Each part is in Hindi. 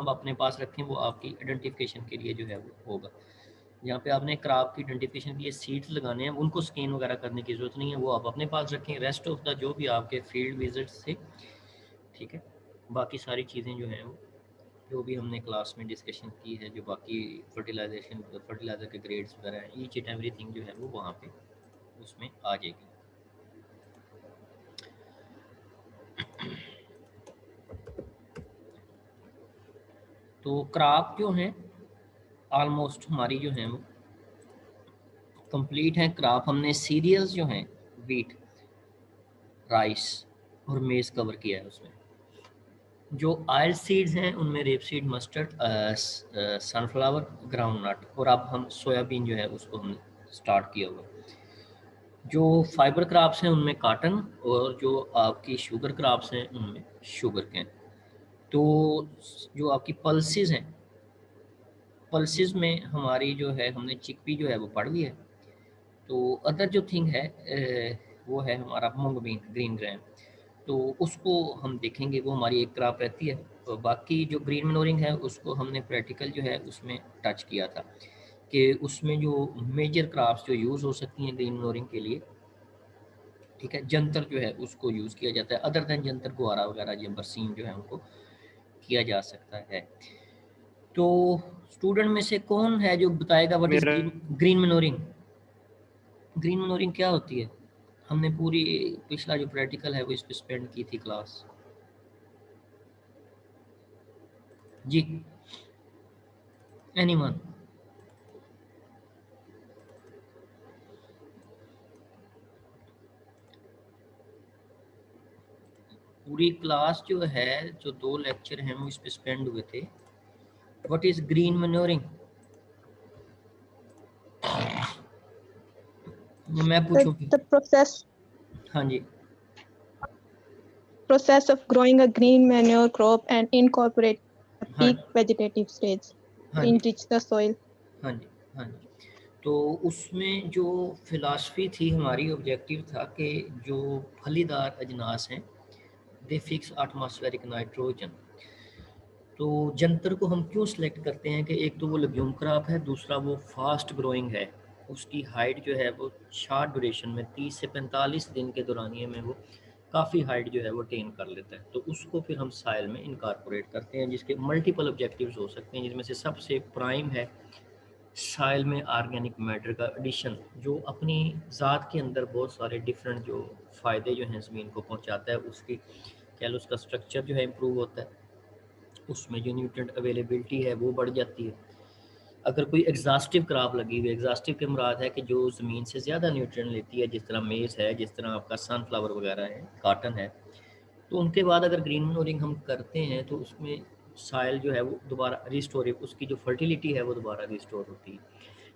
हम अपने पास रखें वो आपकी आइडेंटिफिकेशन के लिए जो है वो होगा। यहाँ पे आपने क्रॉप की आइडेंटिफिकेशन के लिए सीड्स लगाने हैं, उनको स्कैन वगैरह करने की ज़रूरत नहीं है, वो आप अपने पास रखें। रेस्ट ऑफ द जो भी आपके फील्ड विजिट्स थे, ठीक है, बाकी सारी चीज़ें जो हैं वो जो भी हमने क्लास में डिस्कशन की है, जो बाकी फर्टिलाइज़र के ग्रेड्स वगैरह हैं, ईच एंड एवरीथिंग जो है वो वहाँ पे उसमें आ जाएगी। तो क्रॉप जो हैं ऑलमोस्ट हमारी जो हैं वो कंप्लीट हैं। क्रॉप हमने सीरियल्स जो हैं वीट, राइस और मेज़ कवर किया है उसमें। जो ऑयल सीड्स हैं उनमें rapeseed, mustard, sunflower, groundnut, और अब हम सोयाबीन जो है उसको हमने स्टार्ट किया हुआ। जो फाइबर क्रॉप्स हैं उनमें काटन, और जो आपकी शुगर क्रॉप्स हैं उनमें शुगर कैन। तो जो आपकी पल्सेस हैं, पल्सेस में हमारी जो है हमने चिकपी जो है वो पढ़ ली है। तो अदर जो थिंग है वो है हमारा मूंग बीन, ग्रीन ग्रैम, तो उसको हम देखेंगे, वो हमारी एक क्रॉप रहती है। तो बाकी जो ग्रीन मनोरिंग है उसको हमने प्रैक्टिकल जो है उसमें टच किया था कि उसमें जो मेजर क्रॉप्स जो यूज़ हो सकती हैं ग्रीन मनोरिंग के लिए, ठीक है, जंतर जो है उसको यूज़ किया जाता है। अदर दैन जंतर, गुआरा वगैरह जो बरसीम जो है उनको किया जा सकता है। तो स्टूडेंट में से कौन है जो बताएगा व्हाट इज मेरा ग्रीन मनोरिंग? ग्रीन मनोरिंग क्या होती है? हमने पूरी पिछला जो प्रैक्टिकल है वो इस पे स्पेंड की थी क्लास। जी, एनीवन? पूरी क्लास जो है, जो 2 लेक्चर हैं वो इस पे स्पेंड हुए थे। What is green manuring? मैं पूछूं कि? The हाँ जी, process of growing a green manure crop and incorporate the हाँ peak vegetative stage हाँ to ji, enrich the soil. हाँ जी, हाँ जी। तो उसमें जो फिलॉसफी थी हमारी, ऑब्जेक्टिव था कि जो फलीदार अजनास हैं दे फिक्स एटमॉस्फेरिक नाइट्रोजन। तो जंतर को हम क्यों सिलेक्ट करते हैं कि एक तो वो लेग्यूम क्रॉप है, दूसरा वो फास्ट ग्रोइंग है, उसकी हाइट जो है वो शॉर्ट ड्यूरेशन में 30 से 45 दिन के दौरानिए में वो काफ़ी हाइट जो है वो टेन कर लेता है। तो उसको फिर हम साइल में इनकारपोरेट करते हैं, जिसके मल्टीपल ऑब्जेक्टिव्स हो सकते हैं, जिसमें से सबसे प्राइम है साइल में ऑर्गेनिक मैटर का एडिशन, जो अपनी ज़ात के अंदर बहुत सारे डिफरेंट जो फ़ायदे जो हैं ज़मीन को पहुंचाता है। उसकी कह लो उसका स्ट्रक्चर जो है इम्प्रूव होता है, उसमें जो न्यूट्रिएंट अवेलेबिलिटी है वो बढ़ जाती है। अगर कोई एग्जॉस्टिव क्रॉप लगी हुई है, एग्जॉस्टिव के मुराद है कि जो ज़मीन से ज़्यादा न्यूट्रिएंट लेती है, जिस तरह मेज़ है, जिस तरह आपका सनफ्लावर वगैरह है, काटन है, तो उनके बाद अगर ग्रीन मनोरिंग हम करते हैं तो उसमें साइल जो है वो दोबारा रिस्टोर, उसकी जो फर्टिलिटी है वो दोबारा रिस्टोर होती है।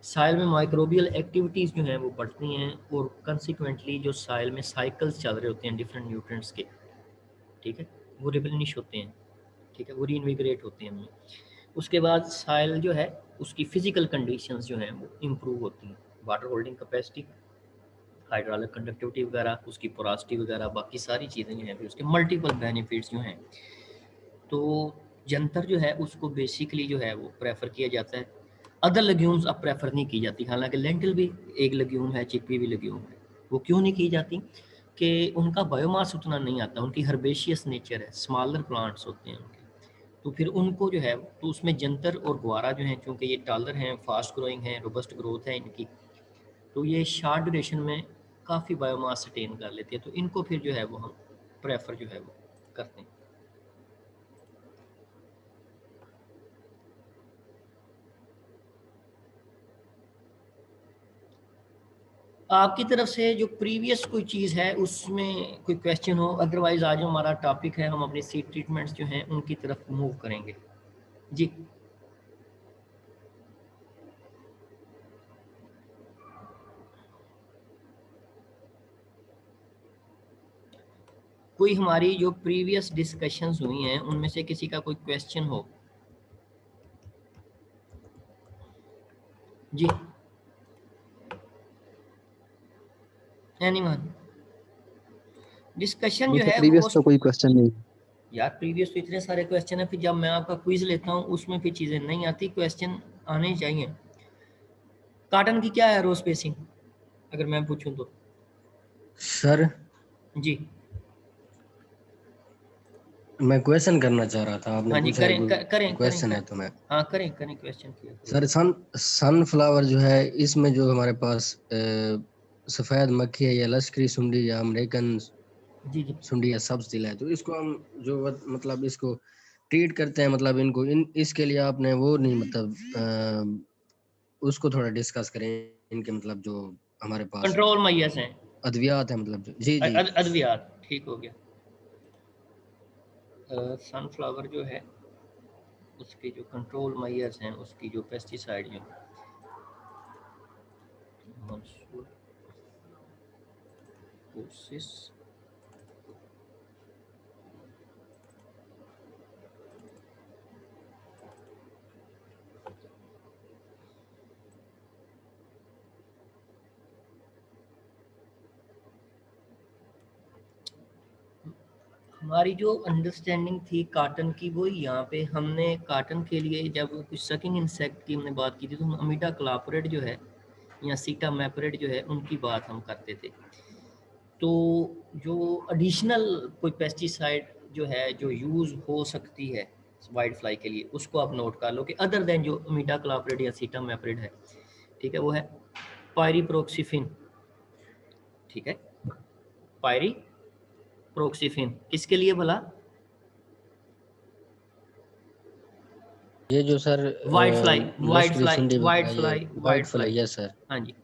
साइल में माइक्रोबियल एक्टिविटीज़ जो हैं वो बढ़ती हैं, और कंसिक्वेंटली जो साइल में साइकिल्स चल रहे होते हैं डिफरेंट न्यूट्रिएंट्स के, ठीक है, वो रिप्लेनिश होते हैं, ठीक है, वो रीइन्विगरेट होते हैं हमें। उसके बाद साइल जो है उसकी फिजिकल कंडीशंस जो हैं वो इम्प्रूव होती हैं, water holding capacity, hydraulic conductivity वगैरह, उसकी पोरासिटी वगैरह, बाकी सारी चीज़ें जो हैं फिर उसके मल्टीपल बेनिफिट्स जो हैं। तो जंतर जो है उसको बेसिकली जो है वो प्रेफर किया जाता है। अदर लेग्यूम्स अब प्रेफर नहीं की जाती, हालांकि लेंटिल भी एक लेग्यूम है, चिकपी भी लेग्यूम है। वो क्यों नहीं की जाती? कि उनका बायोमास उतना नहीं आता, उनकी हर्बेशियस नेचर है, स्मॉलर प्लांट्स होते हैं उनके, तो फिर उनको जो है तो उसमें जंतर और गुआरा जो हैं, चूँकि ये टालर हैं, फास्ट ग्रोइंग हैं, रोबस्ट ग्रोथ है इनकी, तो ये शॉर्ट ड्यूरेशन में काफ़ी बायोमास अटेन कर लेते हैं, तो इनको फिर जो है वो हम प्रेफर जो है वो करते हैं। आपकी तरफ से जो प्रीवियस कोई चीज़ है उसमें कोई क्वेश्चन हो, अदरवाइज आज हमारा टॉपिक है, हम अपनी सीड ट्रीटमेंट्स जो हैं उनकी तरफ मूव करेंगे। जी, कोई हमारी जो प्रीवियस डिस्कशंस हुई हैं उनमें से किसी का कोई क्वेश्चन हो? जी, एनीवन? डिस्कशन अभी जो तो है प्रीवियस वो तो कोई क्वेश्चन नहीं। यार प्रीवियस तो इतने सारे क्वेश्चन है, फिर जब मैं आपका क्विज लेता हूँ उसमें फिर चीज़ें नहीं आती, क्वेश्चन आने चाहिए। कार्टन की क्या है रो स्पेसिंग अगर मैं पूछूं तो? सर जी मैं क्वेश्चन करना चाह रहा था, आपने हाँ जी, पूछा है करें क्वेश्चन है तो मैं हाँ करें क्वेश्चन किया। सर सनफ्लावर जो है, इसमें जो हमारे पास सफेद मक्खी है या लश्करी सुंडी या अमेरिकन जी जी सुंडी या सब्ज तिल है, तो इसको हम जो मतलब इसको ट्रीट करते हैं, मतलब इनको इसके लिए आपने वो नहीं मतलब उसको थोड़ा डिस्कस करें, इनके मतलब जो हमारे पास कंट्रोल मैयर्स हैं, अद्वियात है, मतलब जो जी जी अद्वियात, ठीक हो गया। सनफ्लावर जो है उसके जो कंट्रोल मैयर्स हैं, उसकी जो पेस्टिसाइड जो कोसिस, हमारी जो अंडरस्टैंडिंग थी काटन की, वो यहाँ पे हमने काटन के लिए जब कुछ सकिंग इंसेक्ट की हमने बात की थी, तो हम अमीडा क्लापोरेट जो है या सीटा मैपरेट जो है उनकी बात हम करते थे। तो जो एडिशनल कोई पेस्टिसाइड जो है जो यूज़ हो सकती है वाइट फ्लाई के लिए, उसको आप नोट कर लो कि अदर देन जो अमीडा क्लापोरेट या सीटा मैपरेट है, ठीक है, वो है पायरीप्रोक्सिफिन, ठीक है, पायरीप्रोक्सिफिन किसके लिए भला? ये जो सर लश्करी सुंडी वाइट वगैरह, ये fly, white fly, yes sir. हाँ जी।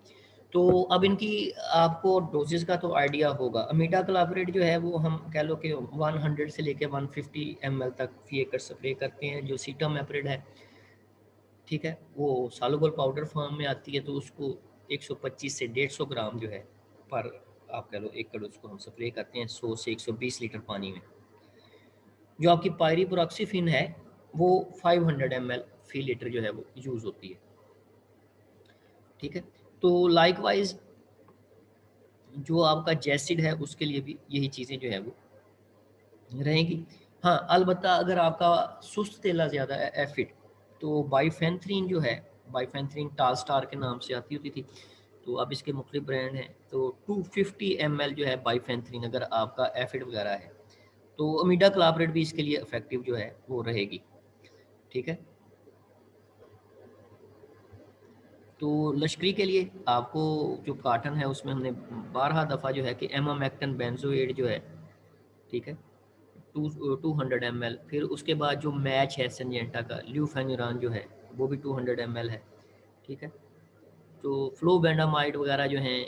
तो अब इनकी आपको डोजेस का तो आइडिया होगा। अमीडा क्लापरेट जो है वो हम कह लो कि 100 से लेके 150 ml तक फी एकड़ स्प्रे करते हैं। जो सीटा मैपरेट है, ठीक है, वो सालुबल पाउडर फॉर्म में आती है, तो उसको 125 से 150 ग्राम जो है पर आप कह लो एकड़ उसको हम स्प्रे करते हैं 100 से 120 लीटर पानी में। जो आपकी पायरीप्रोक्सिफिन है वो 500 ml फी लीटर जो है वो यूज़ होती है, ठीक है। तो लाइकवाइज जो आपका जैसिड है उसके लिए भी यही चीज़ें जो है वो रहेंगी। हाँ, अलबत्ता अगर आपका सुस्त तेला ज़्यादा है एफिड, तो बाइफेंथ्रीन जो है, बाइफेंथ्रीन टाल स्टार के नाम से आती होती थी, तो अब इसके मुख्तलिफ ब्रांड हैं। तो 250 ml जो है बाइफेंथ्रीन अगर आपका एफिड वगैरह है, तो अमीडा क्लापरेट भी इसके लिए इफेक्टिव जो है वो रहेगी, ठीक है। तो लश्करी के लिए आपको जो काटन है उसमें हमने 12 दफ़ा जो है कि एमामेक्टन बेंजोएट जो है, ठीक है, 200 ml। फिर उसके बाद जो मैच है सिंजेंटा का ल्यूफेनुरान जो है वो भी 200 ml है, ठीक है। तो फ्लोबेंडामाइड वगैरह जो हैं,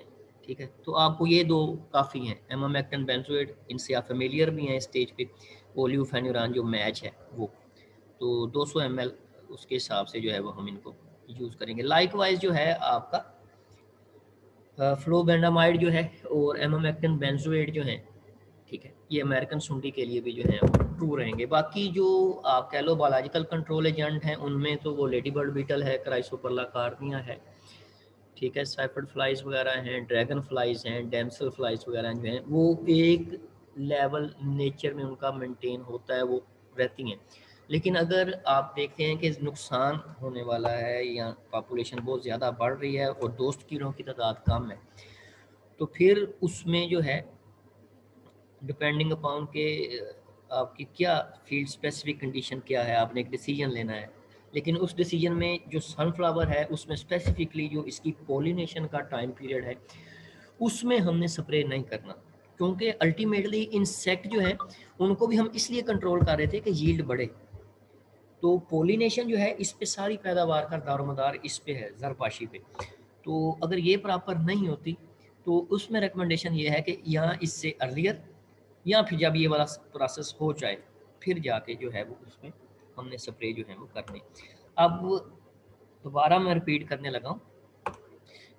ठीक है, तो आपको ये दो काफ़ी हैं, एमामेक्टन बेंजोएट, इनसे आप फेमिलियर भी हैं स्टेज पे, वो ल्यूफेनुरान जो मैच है वो, तो 200 ml उसके हिसाब से जो है वो हम इनको यूज़ करेंगे। लाइकवाइज जो है आपका फ्लोबेंडामाइड जो है और एमामेक्टन बेंजोएट जो है, ठीक है, ये अमेरिकन सुंडी के लिए भी जो है ट्रू रहेंगे। बाकी जो आप कह लो बायोलॉजिकल कंट्रोल एजेंट हैं, उनमें तो वो लेडी बर्ड बीटल है, क्राइसोपरला कार्निया है, ठीक है, साइफर्ड फ्लाइज वगैरह हैं, ड्रैगन फ्लाइज हैं, डेमसल फ्लाइज वगैरह जो हैं वो एक लेवल नेचर में उनका मेंटेन होता है, वो रहती हैं। लेकिन अगर आप देखते हैं कि नुकसान होने वाला है या पॉपुलेशन बहुत ज़्यादा बढ़ रही है और दोस्त कीड़ों की तादाद कम है, तो फिर उसमें जो है डिपेंडिंग अपॉन के आपकी क्या फील्ड स्पेसिफिक कंडीशन क्या है, आपने एक डिसीजन लेना है। लेकिन उस डिसीजन में जो सनफ्लावर है उसमें स्पेसिफिकली जो इसकी पॉलिनेशन का टाइम पीरियड है उसमें हमने स्प्रे नहीं करना, क्योंकि अल्टीमेटली इंसेक्ट जो है उनको भी हम इसलिए कंट्रोल कर रहे थे कि यील्ड बढ़े। तो पॉलिनेशन जो है इस पे सारी पैदावार का दारोमदार इस पे है, जरपाशी पे। तो अगर ये प्रॉपर नहीं होती तो उसमें रिकमेंडेशन ये है कि यहाँ इससे अर्लियर या फिर जब ये वाला प्रोसेस हो जाए फिर जाके जो है वो उसमें हमने स्प्रे जो है वो करने। अब दोबारा मैं रिपीट करने लगा हूँ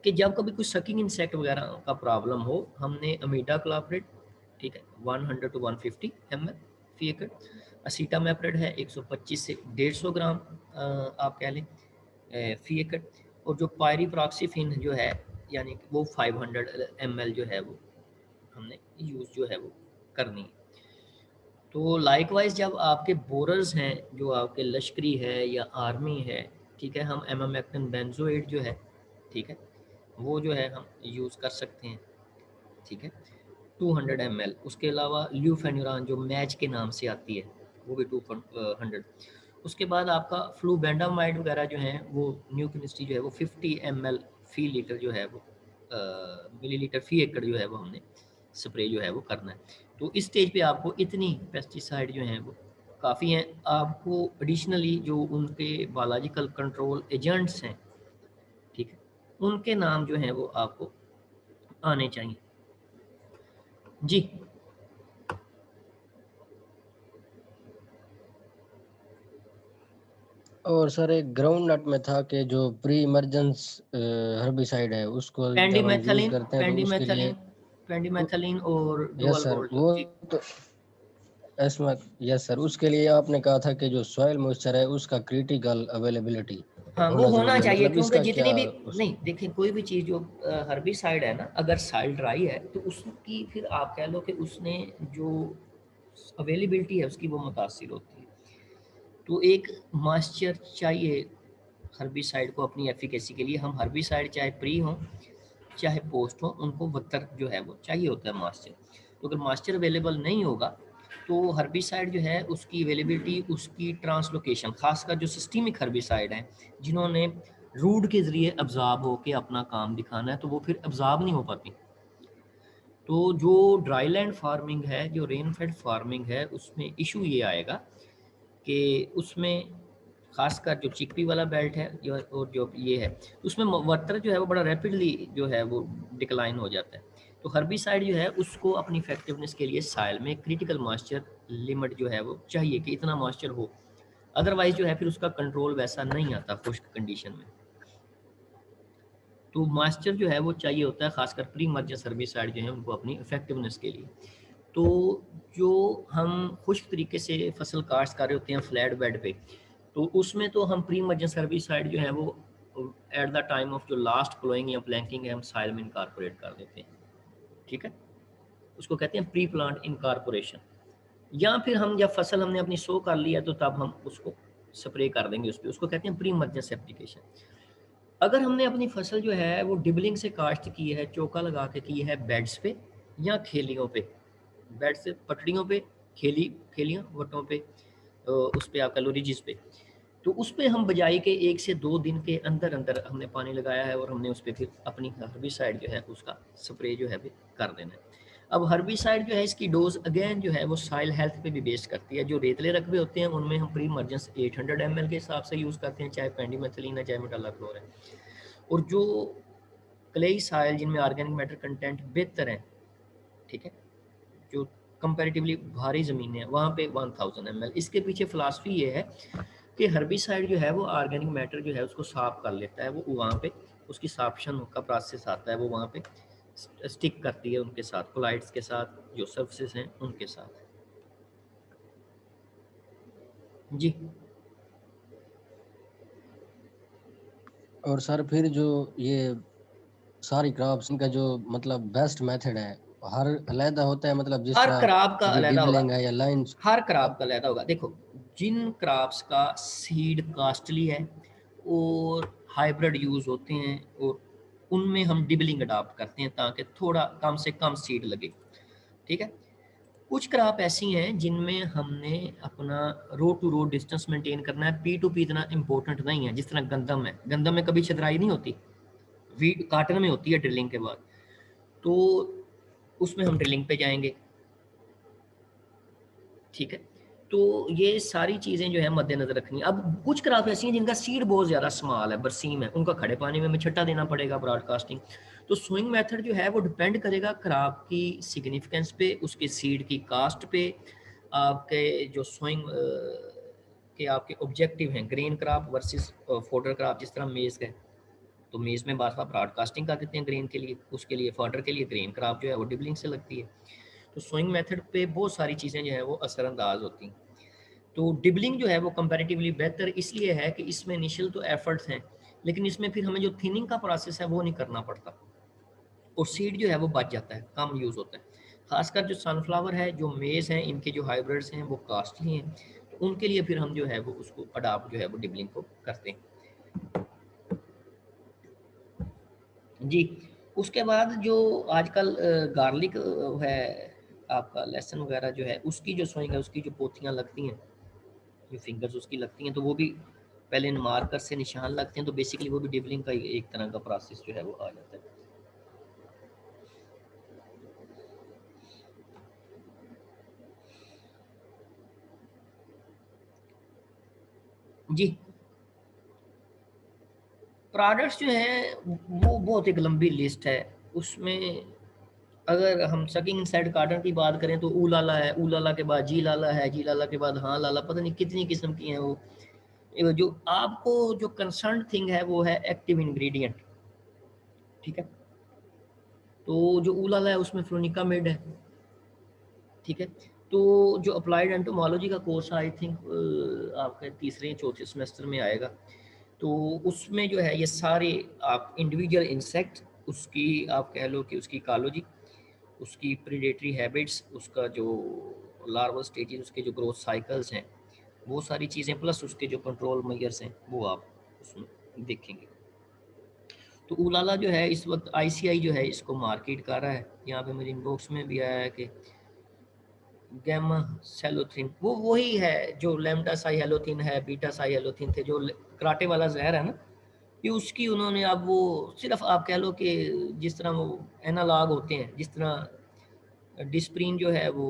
कि जब कभी कुछ सकिंग इंसेक्ट वगैरह का प्रॉब्लम हो, हमने अमीडा क्लापरेट, ठीक है, 100 to 150 ml फी एकड़, असीटामेप्रिड है 125 से 150 ग्राम आप कह लें फी एकड़, और जो पायरीप्रोक्सिफिन जो है यानी कि वो 500 ml जो है वो हमने यूज़ जो है वो करनी है। तो लाइकवाइज जब आपके बोरर्स हैं, जो आपके लश्करी है या आर्मी है, ठीक है, हम एमामेक्टिन बेंजोएट जो है, ठीक है, वो जो है हम यूज़ कर सकते हैं, ठीक है, 200 ml। उसके अलावा ल्यूफेनुरान जो मैच के नाम से आती है, वो भी 200। उसके बाद आपका फ्लूबेंडामाइड वगैरह जो है, वो न्यू केमिस्ट्री जो है वो 50 ml फी लीटर जो है वो मिलीलीटर फी एकड़ जो है वो हमने स्प्रे जो है वो करना है। तो इस स्टेज पे आपको इतनी पेस्टिसाइड जो हैं वो काफ़ी हैं। आपको एडिशनली जो उनके बायोलॉजिकल कंट्रोल एजेंट्स हैं, ठीक है, उनके नाम जो हैं वो आपको आने चाहिए जी। और सर एक ग्राउंड नट में था कि जो प्री इमरजेंस हर्बिसाइड है उसको जब हम यूज करते हैं तो उसके लिए पेंडिमेथलिन और यस डुअल सर गोल्ड वो जी। तो इसमें यस सर उसके लिए आपने कहा था कि जो सॉइल मॉइस्चर है उसका क्रिटिकल अवेलेबिलिटी हाँ वो होना होना जरूरी है, चाहिए, मतलब क्योंकि इसका जितनी क्या भी नहीं देखिए, कोई भी चीज़ जो हर्बिसाइड है ना, अगर साइल ड्राई है तो उसकी फिर आप कह लो कि उसने जो अवेलेबिलिटी है उसकी वो मुतासिर होती है। तो एक मॉइस्चर चाहिए हर्बिसाइड को अपनी एफिकेसी के लिए। हम हर्बिसाइड चाहे प्री हों चाहे पोस्ट हो, उनको वत्तर जो है वो चाहिए होता है मॉइस्चर। तो अगर मॉइस्चर अवेलेबल नहीं होगा तो हर्बिसाइड जो है उसकी अवेलेबिलिटी, उसकी ट्रांसलोकेशन, खासकर जो सिस्टमिक हर्बिसाइड हैं जिन्होंने रूट के ज़रिए अब्जॉर्ब होकर अपना काम दिखाना है, तो वो फिर अब्जॉर्ब नहीं हो पाती। तो जो ड्राईलैंड फार्मिंग है, जो रेनफेड फार्मिंग है, उसमें इशू ये आएगा कि उसमें खासकर जो चिकपी वाला बेल्ट है और जो ये है, उसमें वाटर जो है वो बड़ा रैपिडली जो है वो डिक्लाइन हो जाता है। तो हर्बिसाइड जो है उसको अपनी इफेक्टिवनेस के लिए साइल में क्रिटिकल मॉइस्चर लिमिट जो है वो चाहिए कि इतना मॉइस्चर हो, अदरवाइज जो है फिर उसका कंट्रोल वैसा नहीं आता खुश्क कंडीशन में। तो मॉइस्चर जो है वो चाहिए होता है, खासकर प्री मर्जेंस हर्बिसाइड जो है उनको अपनी इफेक्टिवनेस के लिए। तो जो हम खुश्क तरीके से फसल काश्त कर रहे होते हैं फ्लैट बेड पे, तो उसमें तो हम प्री इमर्जेंस हर्बिसाइड जो है वो एट द टाइम ऑफ जो लास्ट प्लोइंग या प्लैंकिंग है हम साइल में इनकारपोरेट कर देते हैं, ठीक है, उसको कहते हैं प्री प्लांट इनकारपोरेशन। या फिर हम जब फसल हमने अपनी सो कर लिया तो तब हम उसको स्प्रे कर देंगे उस पर, उसको कहते हैं प्री इमर्जेंस एप्लीकेशन। अगर हमने अपनी फसल जो है वो डिबलिंग से काश्त की है, चौका लगा के की है बेड्स पे या खेलियों पे, बेड से पटड़ियों पे, खेलियाँ वटों पे, उस पे आप कह लो रिजिस पे, तो उस पे हम बजाई के 1 से 2 दिन के अंदर अंदर हमने पानी लगाया है और हमने उस पे फिर अपनी हर्बिसाइड जो है उसका स्प्रे जो है भी कर देना है। अब हर्बिसाइड जो है इसकी डोज अगेन जो है वो सॉइल हेल्थ पे भी बेस्ड करती है। जो रेतले रकबे होते हैं उनमें हम प्री इमर्जेंस 800 ml के हिसाब से यूज़ करते हैं, चाहे पेंडिमेथलिन है चाहे मेटालाक्लोर है। और जो क्लेई सॉइल जिनमें ऑर्गेनिक मैटर कंटेंट बेहतर है, ठीक है, जो कंपैरेटिवली भारी ज़मीनें हैं वहाँ पे 1000 ml। इसके पीछे फ़िलासफ़ी ये है कि हर्बिसाइड जो है वो ऑर्गेनिक मैटर जो है उसको साफ कर लेता है, वो वहाँ पे उसकी साप्शन का प्रोसेस आता है, वो वहाँ पे स्टिक करती है उनके साथ, कोलाइड्स के साथ, जो सर्फेसेस हैं उनके साथ जी। और सर फिर जो ये सारी क्रॉप्स इनका जो मतलब बेस्ट मेथड है हर अलहदा होता है, मतलब जिस हर तरह क्रॉप का अभी अलहदा होगा, डिबलिंग है या लाइंस। हर क्रॉप का अलहदा होगा। देखो, जिन क्रॉप्स का सीड कास्टली है और हाइब्रिड यूज़ होते हैं और उनमें हम डिबलिंग अडॉप्ट करते हैं ताकि थोड़ा कम से कम सीड लगे, ठीक है। कुछ क्रॉप ऐसी हैं जिनमें हमने अपना रो टू रो डिस्टेंस मेंटेन करना है, पी टू पी इतना इंपॉर्टेंट नहीं है। जिस तरह गंदम है, गंदम में कभी छदराई नहीं होती, वीट काटन में होती है ड्रिलिंग के बाद, तो उसमें हम ड्रिलिंग पे जाएंगे, ठीक है। तो ये सारी चीज़ें जो है मद्देनजर रखनी है। अब कुछ क्रॉप ऐसी हैं जिनका सीड बहुत ज़्यादा स्मॉल है, बरसीम है, उनका खड़े पानी में हमें छट्टा देना पड़ेगा ब्रॉडकास्टिंग। तो सोइंग मेथड जो है वो डिपेंड करेगा क्रॉप की सिग्निफिकेंस पे, उसके सीड की कास्ट पे, आपके जो सोइंग के आपके ऑब्जेक्टिव हैं, grain crop versus fodder crop. जिस तरह मेज़ है तो मेज़ में बार बार ब्रॉडकास्टिंग कर देते हैं ग्रेन के लिए, उसके लिए फॉडर के लिए ग्रेन क्रॉप जो है वो डिबलिंग से लगती है। तो सोइंग मेथड पे बहुत सारी चीज़ें जो है वो असरअंदाज होती हैं। तो डिबलिंग जो है वो कंपैरेटिवली बेहतर इसलिए है कि इसमें इनिशियल तो एफर्ट्स हैं, लेकिन इसमें फिर हमें जो थिनिंग का प्रोसेस है वो नहीं करना पड़ता और सीड जो है वो बच जाता है, कम यूज़ होता है। खासकर जो सनफ्लावर है, जो मेज़ हैं, इनके जो हाइब्रिड्स हैं वो कॉस्टली हैं, तो उनके लिए फिर हम जो है वो उसको अडाप्ट जो है वो डिबलिंग को करते हैं जी। उसके बाद जो आजकल गार्लिक है आपका, लहसुन वगैरह जो है उसकी जो सोइंग है, उसकी जो पोथियाँ लगती हैं, जो फिंगर्स उसकी लगती हैं, तो वो भी पहले मार्कर से निशान लगते हैं, तो बेसिकली वो भी डिबलिंग का एक तरह का प्रोसेस जो है वो आ जाता है। जी, प्रोडक्ट्स जो हैं वो बहुत एक लंबी लिस्ट है। उसमें अगर हम सकिंग इनसाइड कार्टन की बात करें तो ऊ लाला है, ऊ लाला के बाद जी लाला है, जी लाला के बाद हाँ लाला, पता नहीं कितनी किस्म की हैं वो। जो आपको जो कंसर्न थिंग है वो है एक्टिव इंग्रेडिएंट, ठीक है। तो जो ऊ लाला है उसमें फ्लोनिका मिड है, ठीक है। तो जो अप्लाइड एंटोमोलॉजी का कोर्स आई थिंक आपके तीसरे या चौथे सेमेस्टर में आएगा, तो उसमें जो है ये सारे आप इंडिविजुअल इंसेक्ट, उसकी आप कह लो कि उसकी इकोलॉजी, उसकी प्रीडेटरी हैबिट्स, उसका जो लार्वल स्टेजेस, उसके जो ग्रोथ साइकिल्स हैं, वो सारी चीज़ें प्लस उसके जो कंट्रोल मेजर्स हैं वो आप उसमें देखेंगे। तो उलाला जो है इस वक्त आईसीआई जो है इसको मार्केट कर रहा है। यहाँ पे मेरे इनबॉक्स में भी आया है कि गैमा सेलोथिन वो वही है जो लैम्डा साइहेलोथिन है, बीटा साइहेलोथिन थे, जो कराटे वाला जहर है ना, ये उसकी उन्होंने अब वो सिर्फ आप कह लो कि जिस तरह वो एनालॉग होते हैं, जिस तरह डिस्प्रीन जो है वो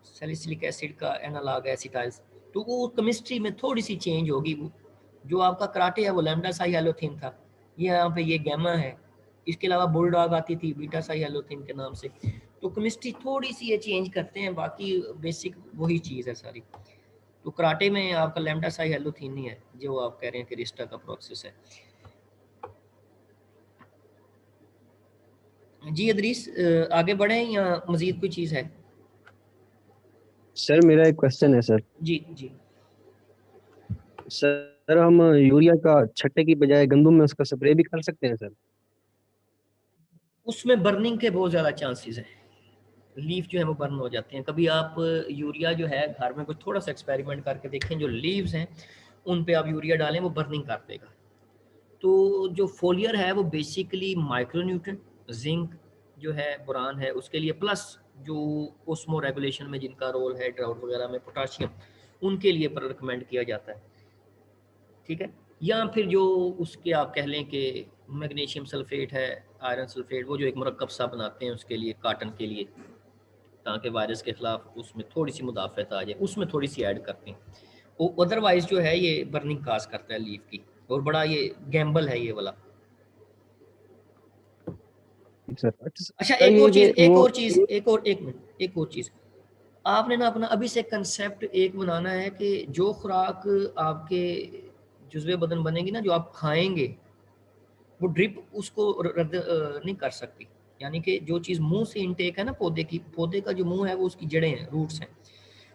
सैलिसिलिक एसिड का एनालॉग है एसिटाइल्स, तो वो केमिस्ट्री में थोड़ी सी चेंज होगी। जो आपका कराटे है वो लैम्डा साइहेलोथिन था, ये यहाँ पे ये गैमा है। इसके अलावा बुलडॉग आती थी बीटा साइहेलोथिन के नाम से। तो केमिस्ट्री थोड़ी सी ये चेंज करते हैं, बाकी बेसिक वही चीज़ है सारी। तो कराटे में आपका लैम्डा साइहेलोथिन ही है जो आप कह रहे हैं कि रिस्टा का प्रोसेस है। जी अदरीस, आगे बढ़ें या मजीद कोई चीज़ है? सर मेरा एक क्वेश्चन है सर। जी जी। सर हम यूरिया का छट्टे की बजाय गंदम में उसका स्प्रे भी कर सकते हैं सर? उसमें बर्निंग के बहुत ज़्यादा चांसेस हैं, लीफ जो है वो बर्न हो जाते हैं। कभी आप यूरिया जो है घर में कुछ थोड़ा सा एक्सपेरिमेंट करके देखें, जो लीव्स हैं उन पे आप यूरिया डालें, वो बर्निंग कर देगा। तो जो फोलियर है वो बेसिकली माइक्रोन्यूट्रिएंट, जिंक जो है, बोरान है उसके लिए, प्लस जो ओस्मो रेगुलेशन में जिनका रोल है ड्राउट वगैरह में, पोटाशियम, उनके लिए पर रिकमेंड किया जाता है, ठीक है। या फिर जो उसके आप कह लें कि मैग्नीशियम सल्फेट है, आयरन सल्फेट, वो जो एक मुरक्कब सा बनाते हैं उसके लिए, काटन के लिए, ताकि वायरस के खिलाफ उसमें थोड़ी सी मुदाफ़त आ जाए, उसमें थोड़ी सी ऐड करते हैं। वो अदरवाइज जो है ये बर्निंग काज करता है लीफ की, और बड़ा ये गैम्बल है ये वाला। सर अच्छा, सर एक ये और जो चीज़, एक वो और चीज़, एक मिनट, एक और चीज़, आपने ना अपना अभी से कंसेप्ट एक बनाना है कि जो खुराक आपके जुज़्वे बदन बनेगी ना, जो आप खाएंगे, वो ड्रिप उसको रद्द नहीं कर सकती। यानी कि जो चीज़ मुंह से इनटेक है ना पौधे की, पौधे का जो मुंह है वो उसकी जड़ें हैं, रूट्स हैं।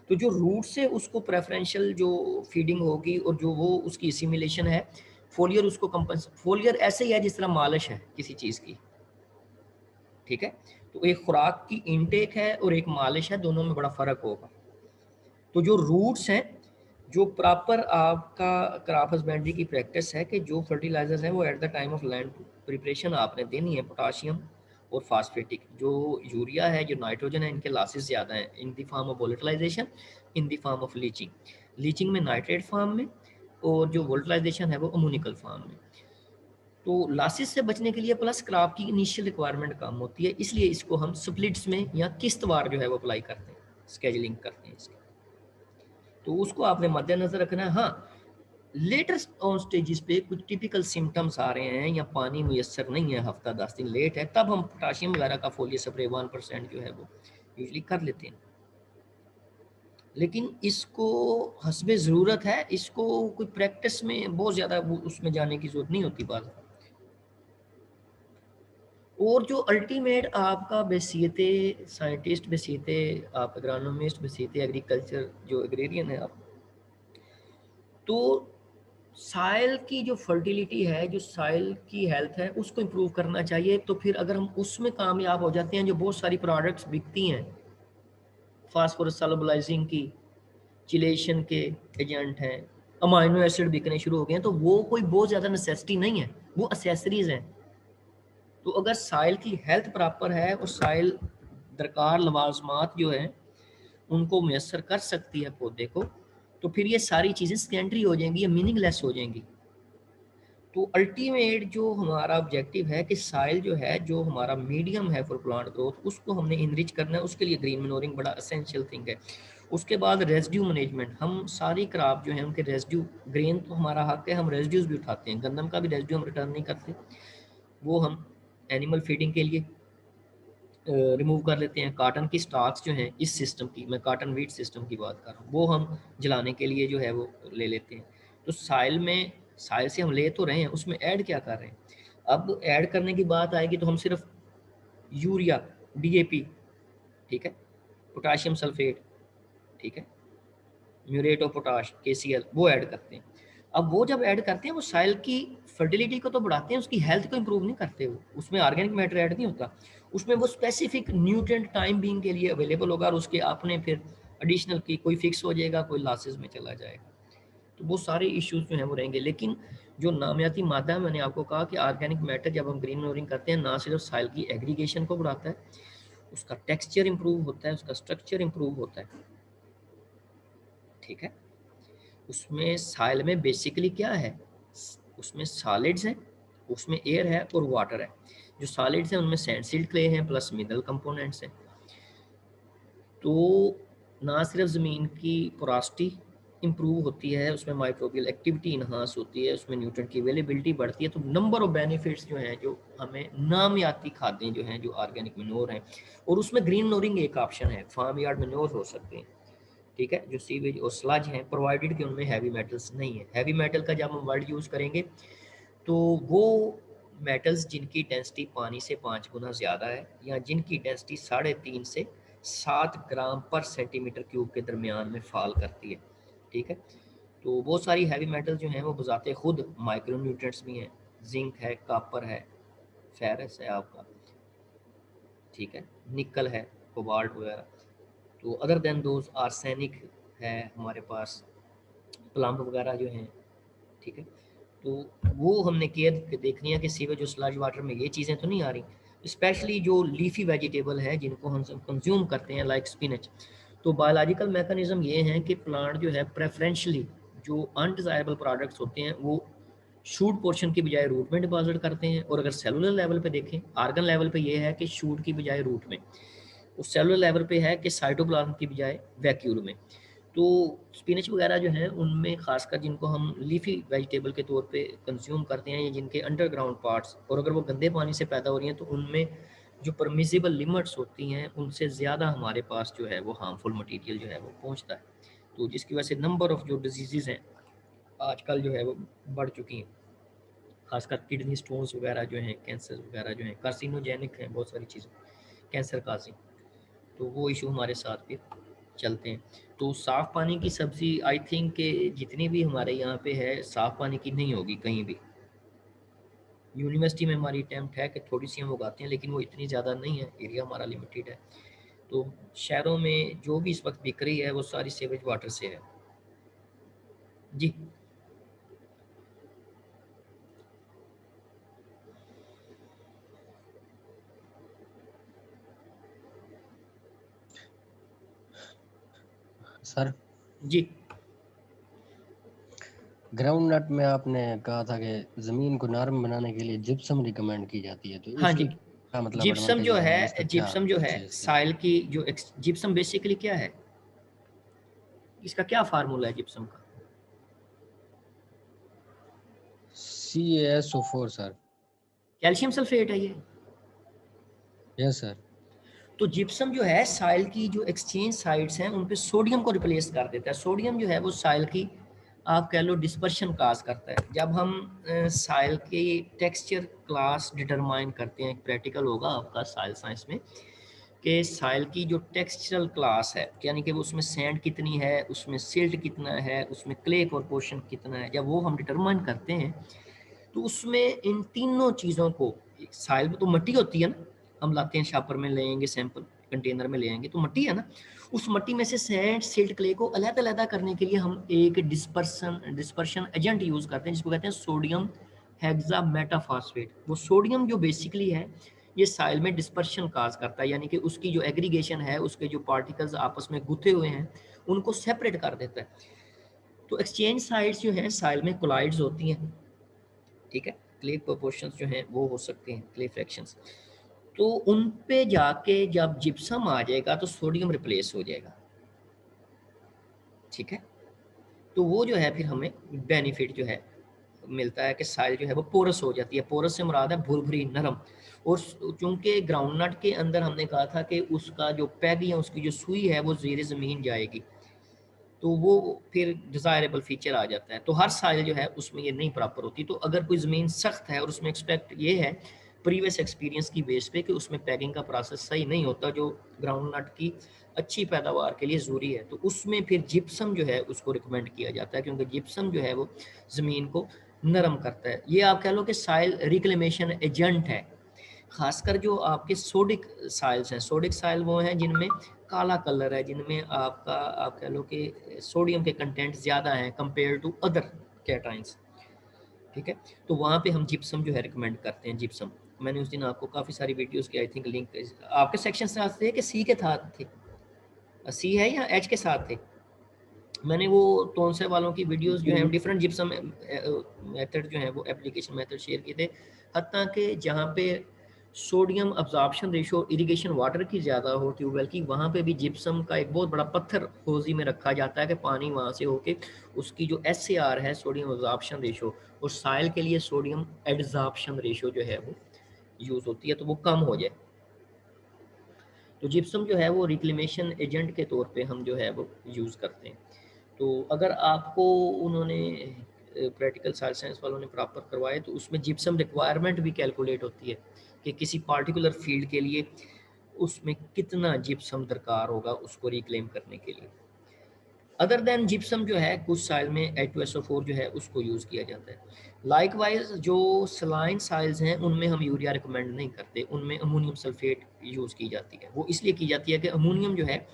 तो जो रूट से उसको प्रेफरेंशियल जो फीडिंग होगी और जो वो उसकी एसिमिलेशन है, फोलियर उसको कंपनस, फोलियर ऐसे ही है जिस तरह मालिश है किसी चीज़ की, ठीक है। तो एक खुराक की इनटेक है और एक मालिश है, दोनों में बड़ा फ़र्क होगा। तो जो रूट्स हैं, जो प्रॉपर आपका क्रॉप हस्बेंड्री की प्रैक्टिस है कि जो फर्टिलाइजर्स हैं वो at the time of land preparation आपने देनी है, पोटाशियम और फास्फेटिक। जो यूरिया है, जो नाइट्रोजन है, इनके लॉसेस ज़्यादा हैं in the form of volatilisation, in the form of leaching, leaching में नाइट्रेट फॉर्म में, और जो वोलेटिलाइजेशन है वो अमोनिकल फॉर्म में। तो लॉसेस से बचने के लिए प्लस क्रॉप की इनिशियल रिक्वायरमेंट कम होती है, इसलिए इसको हम स्प्लिट्स में या किस्तवार जो है वो अप्लाई करते हैं, स्केजुलिंग करते हैं इसकी। तो उसको आपने मद्देनजर रखना है। हाँ, लेटर ऑन स्टेजेस पे कुछ टिपिकल सिम्टम्स आ रहे हैं या पानी मुयसर नहीं है, हफ्ता 10 दिन लेट है, तब हम पोटाशियम वगैरह का फोलियर स्प्रे 1% जो है वो यूजली कर लेते हैं। लेकिन इसको हस्बे ज़रूरत है, इसको कोई प्रैक्टिस में बहुत ज़्यादा उसमें जाने की ज़रूरत नहीं होती बात। और जो अल्टीमेट आपका बसीयत साइंटिस्ट, बसीयत आप एग्रानोमिस्ट, बसीयत एग्रीकल्चर जो एग्रेरियन है आप, तो साइल की जो फर्टिलिटी है, जो साइल की हेल्थ है, उसको इम्प्रूव करना चाहिए। तो फिर अगर हम उसमें कामयाब हो जाते हैं, जो बहुत सारी प्रोडक्ट्स बिकती हैं फास्फोरस सॉल्युबलाइजिंग की, चिलेशन के एजेंट हैं, अमाइनो एसिड बिकने शुरू हो गए हैं, तो वो कोई बहुत ज़्यादा नेसेसिटी नहीं है, वो एसेसरीज हैं। तो अगर साइल की हेल्थ प्रॉपर है और साइल दरकार लवाजमात जो है उनको मैसर कर सकती है पौधे को, तो फिर ये सारी चीज़ें सेकेंडरी हो जाएंगी या मीनिंगलेस हो जाएंगी। तो अल्टीमेट जो हमारा ऑब्जेक्टिव है कि साइल जो है, जो हमारा मीडियम है फॉर प्लांट ग्रोथ, उसको हमने इनरिच करना है। उसके लिए ग्रीन मैन्योरिंग बड़ा एसेंशियल थिंग है। उसके बाद रेजिड्यू मैनेजमेंट, हम सारी क्रॉप जो है उनके रेजिड्यू, ग्रेन तो हमारा हक है, हम रेजिड्यूज भी उठाते हैं, गंदम का भी रेजिड्यू हम रिटर्न नहीं करते, वो हम एनिमल फीडिंग के लिए रिमूव कर लेते हैं। काटन की स्टॉक्स जो हैं इस सिस्टम की, मैं काटन वीट सिस्टम की बात कर रहा हूँ, वो हम जलाने के लिए जो है वो ले लेते हैं। तो साइल में, साइल से हम ले तो रहे हैं, उसमें ऐड क्या कर रहे हैं? अब ऐड करने की बात आएगी तो हम सिर्फ यूरिया, डीएपी, ठीक है, पोटाशियम सल्फेट, ठीक है, म्यूरेट ऑफ पोटाश, केसीएल, वो ऐड करते हैं। अब वो जब ऐड करते हैं वो साइल की फर्टिलिटी को तो बढ़ाते हैं, उसकी हेल्थ को इंप्रूव नहीं करते। वो उसमें ऑर्गेनिक मैटर ऐड नहीं होता, उसमें वो स्पेसिफिक न्यूट्रिएंट टाइम बीइंग के लिए अवेलेबल होगा और उसके आपने फिर एडिशनल की कोई फिक्स हो जाएगा, कोई लॉसेस में चला जाएगा। तो वो सारे इश्यूज जो हैं वो रहेंगे। लेकिन जो नामियाती मादा है, मैंने आपको कहा कि ऑर्गेनिक मैटर जब हम ग्रीन मैन्योरिंग करते हैं, ना सिर्फ साइल की एग्रीगेशन को बढ़ाता है, उसका टेक्सचर इंप्रूव होता है, उसका स्ट्रक्चर इंप्रूव होता है, ठीक है। उसमें साइल में बेसिकली क्या है, उसमें सॉलिड्स हैं, उसमें एयर है और वाटर है। जो सॉलिड्स हैं उनमें सैंडसील्ड क्ले हैं प्लस मिनरल कंपोनेंट्स हैं। तो ना सिर्फ ज़मीन की पोरासिटी इंप्रूव होती है, उसमें माइक्रोबियल एक्टिविटी इन्हांस होती है, उसमें न्यूट्रिएंट की अवेलेबिलिटी बढ़ती है। तो नंबर ऑफ बेनिफिट्स जो हैं, जो हमें नामियाती खादें जो हैं, जो ऑर्गेनिक मैन्योर हैं, और उसमें ग्रीन मैन्योरिंग एक ऑप्शन है, फार्म यार्ड मैन्योर हो सकते हैं, ठीक है, जो सीवेज और स्लज हैं, प्रोवाइडेड कि उनमें हैवी मेटल्स नहीं है। हैवी मेटल का जब हम वर्ड यूज़ करेंगे तो वो मेटल्स जिनकी डेंसिटी पानी से 5 गुना ज़्यादा है, या जिनकी डेंसिटी 3.5 से 7 ग्राम पर सेंटीमीटर क्यूब के दरमियान में फॉल करती है, ठीक है। तो बहुत सारी हैवी मेटल जो हैं वो बजाते खुद माइक्रो न्यूट्रिएंट्स भी हैं, जिंक है, कॉपर है, फेरस है आपका, ठीक है, निकल है, कोबाल्ट वगैरह। तो अदर देन दोज आर्सेनिक है हमारे पास, प्लम्ब वगैरह जो हैं, ठीक है। तो वो हमने केयर देखनी है कि सीवेज और स्लज वाटर में ये चीज़ें तो नहीं आ रही। स्पेशली जो लीफी वेजिटेबल है जिनको हम कंज्यूम करते हैं लाइक स्पिनच, तो बायोलॉजिकल मैकेनिज्म ये है कि प्लांट जो है प्रेफरेंशली जो अनडिजायरेबल प्रोडक्ट्स होते हैं वो शूट पोर्शन की बजाय रूट में डिपॉजिट करते हैं। और अगर सेलुलर लेवल पे देखें, आर्गन लेवल पे ये है कि शूट की बजाय रूट में, उस सेलुलर लेवल पे है कि साइटोप्लाज्म की बजाय वैक्यूल में। तो स्पिनच वगैरह जो है उनमें खासकर जिनको हम लीफी वेजिटेबल के तौर पे कंज्यूम करते हैं, या जिनके अंडरग्राउंड पार्ट्स, और अगर वो गंदे पानी से पैदा हो रही हैं, तो उनमें जो परमिसिबल लिमिट्स होती हैं उनसे ज़्यादा हमारे पास जो है वो हार्मफुल मटेरियल जो है वो पहुंचता है। तो जिसकी वजह से नंबर ऑफ़ जो डिजीज़ हैं आजकल जो है वो बढ़ चुकी हैं, खासकर किडनी स्टोन्स वगैरह जो हैं, कैंसर वगैरह जो हैं, कार्सिनोजेनिक हैं बहुत सारी चीज़ें, कैंसर काजिंग। तो वो इशू हमारे साथ भी चलते हैं। तो साफ़ पानी की सब्ज़ी आई थिंक कि जितनी भी हमारे यहाँ पे है साफ़ पानी की नहीं होगी कहीं भी। यूनिवर्सिटी में हमारी अटैम्प्ट है कि थोड़ी सी हम उगाते हैं, लेकिन वो इतनी ज़्यादा नहीं है, एरिया हमारा लिमिटेड है। तो शहरों में जो भी इस वक्त बिक रही है वो सारी सीवेज वाटर से है। जी सर, जी ग्राउंड नट में आपने कहा था कि जमीन को नरम बनाने के लिए जिप्सम रिकमेंड की जाती है, तो हाँ उसकी जी। क्या मतलब जिप्सम जो एडवांटेजेस हैं या इसका है, क्या जिप्सम जो है कुछ है इसके? साइल की जो जिप्सम बेसिकली क्या है, इसका क्या फार्मूला है जिप्सम का? CaSO4 sir. कैल्शियम सल्फेट है ये। Yes sir. तो जिप्सम जो है साइल की जो एक्सचेंज साइड्स हैं उन पे सोडियम को रिप्लेस कर देता है। सोडियम जो है वो साइल की आप कह लो डिस्पर्शन काज करता है। जब हम साइल की टेक्सचर क्लास डिटरमाइन करते हैं, प्रैक्टिकल होगा आपका साइल साइंस में, कि साइल की जो टेक्सचरल क्लास है, यानी कि उसमें सैंड कितनी है, उसमें सिल्ट कितना है, उसमें क्ले कॉर्पोरेशन कितना है, जब वो हम डिटरमाइन करते हैं तो उसमें इन तीनों चीज़ों को, साइल में तो मिट्टी होती है ना, हम लाते हैं शापर में लेंगे सैंपल, कंटेनर में ले आएंगे तो मिट्टी है ना, उस मिट्टी में से सैंड सिल्ट क्ले को अलग-अलग करने के लिए हम एक डिस्पर्शन एजेंट यूज़ करते हैं जिसको कहते हैं सोडियम हेक्सामेटाफॉस्फेट। वो सोडियम जो बेसिकली है ये साइल में डिस्पर्शन काज करता है, यानी कि उसकी जो एग्रीगेशन है, उसके जो पार्टिकल्स आपस में गुथे हुए हैं उनको सेपरेट कर देता है। तो एक्सचेंज साइड्स जो हैं साइल में कोलाइड्स होती हैं, ठीक है, क्ले प्रोपोर्शंस जो हैं वो हो सकते हैं, क्ले फ्रैक्शंस, तो उन पे जाके जब जिप्सम आ जाएगा तो सोडियम रिप्लेस हो जाएगा, ठीक है। तो वो जो है फिर हमें बेनिफिट जो है मिलता है कि साइल जो है वो पोरस हो जाती है। पोरस से मुराद है भुरभुरी नरम, और चूंकि ग्राउंडनट के अंदर हमने कहा था कि उसका जो पैग या उसकी जो सुई है वो ज़ेरे ज़मीन जाएगी, तो वो फिर डिज़ायरेबल फीचर आ जाता है। तो हर साइल जो है उसमें ये नहीं प्रॉपर होती। तो अगर कोई ज़मीन सख्त है और उसमें एक्सपेक्ट ये है प्रीवियस एक्सपीरियंस की बेस पे कि उसमें पैगिंग का प्रोसेस सही नहीं होता जो ग्राउंड नट की अच्छी पैदावार के लिए ज़रूरी है, तो उसमें फिर जिप्सम जो है उसको रिकमेंड किया जाता है, क्योंकि जिप्सम जो है वो ज़मीन को नरम करता है। ये आप कह लो कि साइल रिक्लेमेशन एजेंट है। खासकर जो आपके सोडिक साइल्स हैं, सोडिक साइल वो हैं जिनमें काला कलर है, जिनमें आपका आप कह लो कि सोडियम के कंटेंट ज़्यादा हैं कंपेयर टू अदर कैटाइंस, ठीक है। तो वहाँ पे हम जिप्सम जो है रिकमेंड करते हैं। जिप्सम मैंने उस दिन आपको काफ़ी सारी वीडियोस की आई थिंक लिंक आपके सेक्शन से थे कि सी के साथ थे, सी है या एच के साथ थे। मैंने वो टोनसे वालों की वीडियोस जो हैं डिफरेंट जिप्सम मेथड जो है वो एप्लीकेशन मेथड शेयर किए थे, हत्ता कि जहाँ पे sodium absorption ratio irrigation water की ज़्यादा हो ट्यूबवेल की, वहाँ पे भी जिप्सम का एक बहुत बड़ा पत्थर हौजी में रखा जाता है कि पानी वहाँ से होके उसकी जो SAR है सोडियम अब्जॉर्प्शन रेशो, और साइल के लिए सोडियम एडजॉर्प्शन रेशो जो है वो यूज़ होती है तो वो कम हो जाए। तो जिप्सम जो है वो रिक्लेमेशन एजेंट के तौर पे हम जो है वो यूज़ करते हैं। तो अगर आपको उन्होंने प्रैक्टिकल साइंस वालों ने प्रॉपर करवाए तो उसमें जिप्सम रिक्वायरमेंट भी कैलकुलेट होती है कि किसी पार्टिकुलर फील्ड के लिए उसमें कितना जिप्सम दरकार होगा उसको रिक्लेम करने के लिए। अदर देन जिप्सम जो है कुछ साइल में H2SO4 जो है उसको यूज़ किया जाता है। लाइकवाइज जो सलाइन साइल्स हैं उनमें हम यूरिया रिकमेंड नहीं करते, उनमें अमोनियम सल्फेट यूज़ की जाती है। वो इसलिए की जाती है कि अमोनियम जो है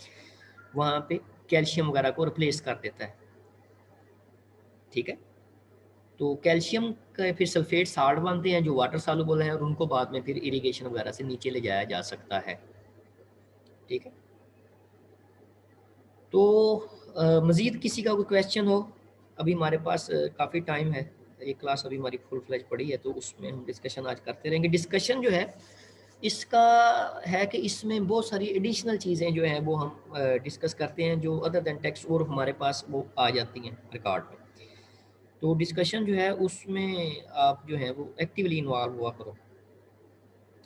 वहाँ पे कैल्शियम वगैरह को रिप्लेस कर देता है, ठीक है। तो कैल्शियम का फिर सल्फेट साल्ट बनते हैं जो वाटर सॉल्युबल हैं और उनको बाद में फिर इरिगेशन वगैरह से नीचे ले जाया जा सकता है, ठीक है। तो मज़ीद किसी का कोई क्वेश्चन हो, अभी हमारे पास काफ़ी टाइम है, एक क्लास अभी हमारी फुल फ्लैज पड़ी है तो उसमें हम डिस्कशन आज करते रहेंगे। डिस्कशन जो है इसका है कि इसमें बहुत सारी एडिशनल चीज़ें जो हैं वो हम डिस्कस करते हैं जो अदर देन टेक्स्ट और हमारे पास वो आ जाती हैं रिकॉर्ड में। तो डिस्कशन जो है उसमें आप जो है वो एक्टिवली इन्वॉल्व हुआ करो।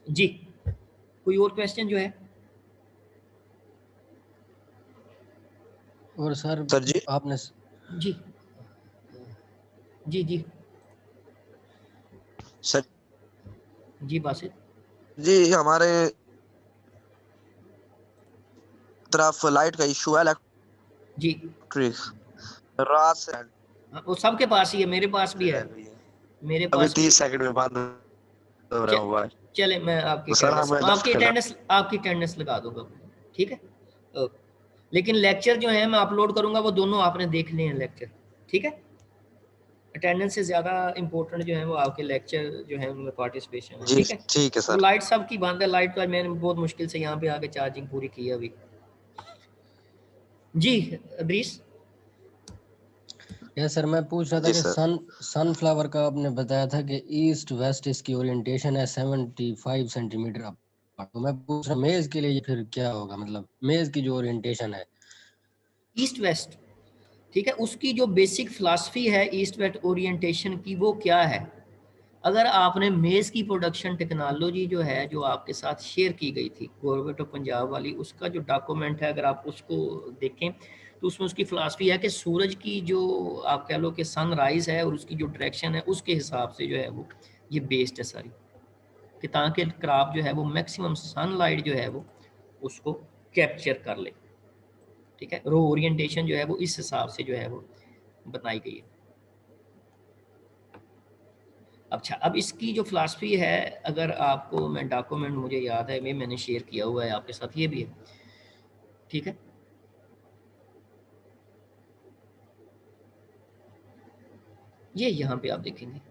जी, कोई और क्वेश्चन जो है? और सर जी आपने जी जी जी सर जी बासित जी हमारे तरफ लाइट का इशू है, जी इलेक्ट्रिक रात से वो सबके पास ही है, मेरे पास भी है, रह गई है। मेरे अभी पास भी। 30 सेकंड में बंद हो रहा हुआ है। चले मैं आपकी तो सर हमें आपकी अटेंडेंस लगा दूंगा, ठीक है। ओके। लेकिन लेक्चर जो है मैं अपलोड करूंगा वो दोनों आपने देखने हैं लेक्चर, ठीक है। अटेंडेंस से ज़्यादा इंपॉर्टेंट जो है वो आपके लेक्चर जो है उनमें पार्टिसिपेशन है, जी ठीक है। ठीक है वो सर। लाइट सबकी बंद है, लाइट तो आज मैंने बहुत मुश्किल से यहाँ पे आके चार्जिंग पूरी की है अभी। जी अदरीस। यस सर, मैं पूछ रहा था जी कि सर सनफ्लावर का आपने बताया था कि ईस्ट वेस्ट इसकी ओरिएंटेशन है 75 सेंटीमीटर। तो मैं पूछ रहा मेज के लिए फिर क्या होगा, मतलब मेज की जो ओरिएंटेशन है ईस्ट वेस्ट, ठीक है, उसकी जो बेसिक फिलासफी है ईस्ट वेस्ट ओरिएंटेशन की वो क्या है। अगर आपने मेज़ की प्रोडक्शन टेक्नोलॉजी जो है जो आपके साथ शेयर की गई थी गवर्नमेंट ऑफ पंजाब वाली, उसका जो डॉक्यूमेंट है अगर आप उसको देखें तो उसमें उसकी फ़िलासफ़ी है कि सूरज की जो आप कह लो कि सनराइज़ है और उसकी जो डायरेक्शन है उसके हिसाब से जो है वो ये बेस्ड है सारी, कि ताकि क्रॉप जो है वो मैक्सिमम सनलाइट जो है वो उसको कैप्चर कर ले। ठीक है, रो ओरिएंटेशन जो है वो इस हिसाब से जो है वो बनाई गई है। अच्छा, अब इसकी जो फिलासफी है, अगर आपको मैं डॉक्यूमेंट मुझे याद है मैंने शेयर किया हुआ है आपके साथ, ये भी है। ठीक है, ये यहाँ पे आप देखेंगे,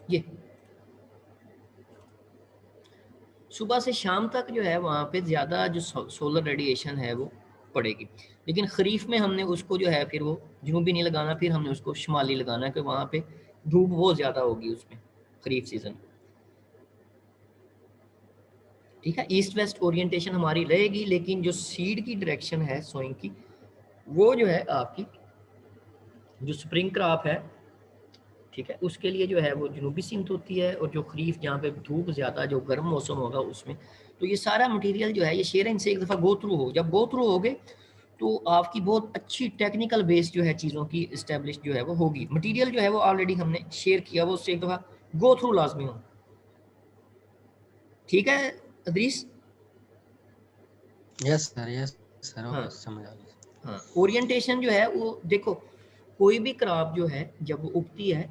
ये सुबह से शाम तक जो है वहाँ पे ज़्यादा जो सोलर रेडिएशन है वो पड़ेगी, लेकिन खरीफ में हमने उसको जो है फिर वो जनूबी नहीं लगाना, फिर हमने उसको शुमाली लगाना है कि वहाँ पे धूप बहुत ज़्यादा होगी उसमें खरीफ सीज़न। ठीक है, ईस्ट वेस्ट ओरिएंटेशन हमारी रहेगी, लेकिन जो सीड की डायरेक्शन है सोइंग की, वो जो है आपकी जो स्प्रिंग क्रॉप है, ठीक है, उसके लिए जो है वो जनूबी सिमत होती है, और जो खरीफ जहाँ पे धूप ज़्यादा जो गर्म मौसम होगा उसमें। तो ये सारा मटेरियल जो है ये शेयर इनसे एक दफ़ा गो थ्रू हो, जब गो थ्रू हो गए तो आपकी बहुत अच्छी टेक्निकल बेस जो है चीज़ों की इस्टेब्लिश जो है वो होगी। मटेरियल जो है वो ऑलरेडी हमने शेयर किया, वो उससे एक दफ़ा गो थ्रू लाजमी हो। ठीक है अदरीस? यस सर हाँ ओके, समझ आ गया। हाँ, ओरिएंटेशन जो है वो देखो, कोई भी क्रॉप जो है जब वो उगती है